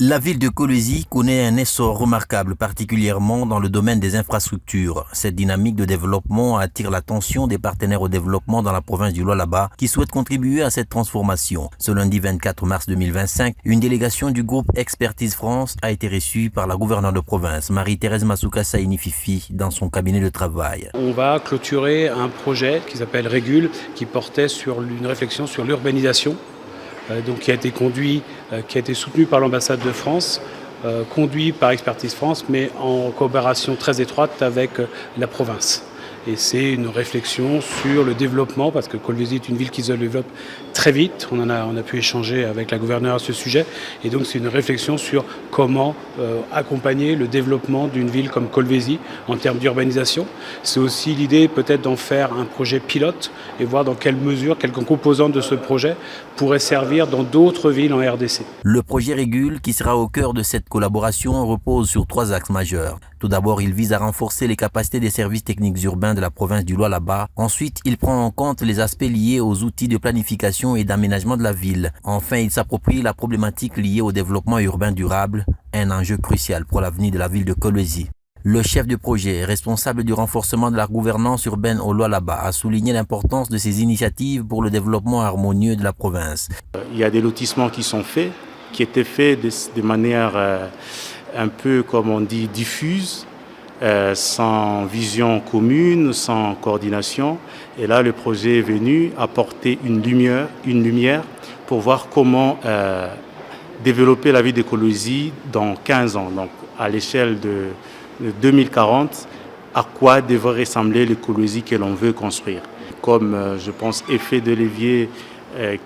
La ville de Kolwezi connaît un essor remarquable, particulièrement dans le domaine des infrastructures. Cette dynamique de développement attire l'attention des partenaires au développement dans la province du Lualaba qui souhaitent contribuer à cette transformation. Ce lundi 24 mars 2025, une délégation du groupe Expertise France a été reçue par la gouverneure de province, Marie-Thérèse Massouka Saini Fifi, dans son cabinet de travail. On va clôturer un projet qui s'appelle Régule, qui portait sur une réflexion sur l'urbanisation. Donc qui a été conduit, qui a été soutenu par l'ambassade de France, conduit par Expertise France, mais en coopération très étroite avec la province. Et c'est une réflexion sur le développement, parce que Kolwezi est une ville qui se développe très vite. On a pu échanger avec la gouverneure à ce sujet. Et donc c'est une réflexion sur comment accompagner le développement d'une ville comme Kolwezi en termes d'urbanisation. C'est aussi l'idée peut-être d'en faire un projet pilote et voir dans quelle mesure, quelques composantes de ce projet pourraient servir dans d'autres villes en RDC. Le projet Régule, qui sera au cœur de cette collaboration, repose sur 3 axes majeurs. Tout d'abord, il vise à renforcer les capacités des services techniques urbains de la province du Lualaba. Ensuite, il prend en compte les aspects liés aux outils de planification et d'aménagement de la ville. Enfin, il s'approprie la problématique liée au développement urbain durable, un enjeu crucial pour l'avenir de la ville de Kolwezi. Le chef de projet, responsable du renforcement de la gouvernance urbaine au Lualaba, a souligné l'importance de ces initiatives pour le développement harmonieux de la province. Il y a des lotissements qui sont faits, qui étaient faits de manière un peu, comme on dit, diffuse, sans vision commune, sans coordination. Et là, le projet est venu apporter une lumière pour voir comment développer la ville de Kolwezi dans 15 ans. Donc, à l'échelle de 2040, à quoi devrait ressembler le Kolwezi que l'on veut construire. Comme, je pense, effet de levier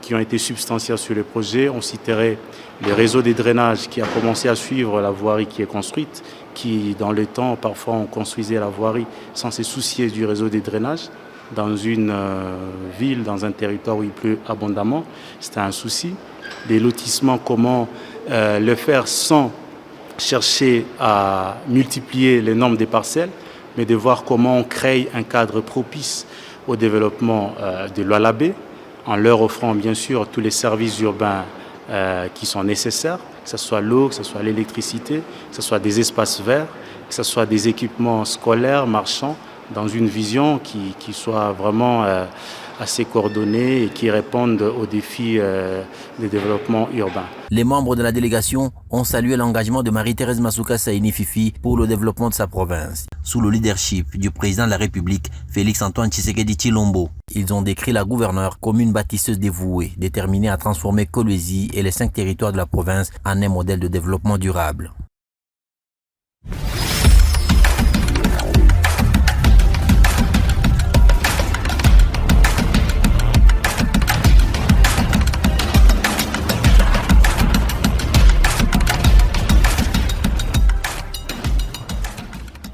qui ont été substantiels sur le projet, on citerait le réseau de drainage qui a commencé à suivre la voirie qui est construite, qui dans le temps, parfois on construisait la voirie sans se soucier du réseau de drainage. Dans une ville, dans un territoire où il pleut abondamment, c'était un souci. Les lotissements, comment le faire sans chercher à multiplier le nombre des parcelles, mais de voir comment on crée un cadre propice au développement de l'Ualaba, en leur offrant bien sûr tous les services urbains qui sont nécessaires, que ce soit l'eau, que ce soit l'électricité, que ce soit des espaces verts, que ce soit des équipements scolaires, marchands, dans une vision qui soit vraiment assez coordonnée et qui répondent aux défis du développement urbain. Les membres de la délégation ont salué l'engagement de Marie-Thérèse Massouka Saini Fifi pour le développement de sa province. Sous le leadership du président de la République, Félix-Antoine Tshisekedi Tshilombo, ils ont décrit la gouverneure comme une bâtisseuse dévouée, déterminée à transformer Kolwezi et les 5 territoires de la province en un modèle de développement durable.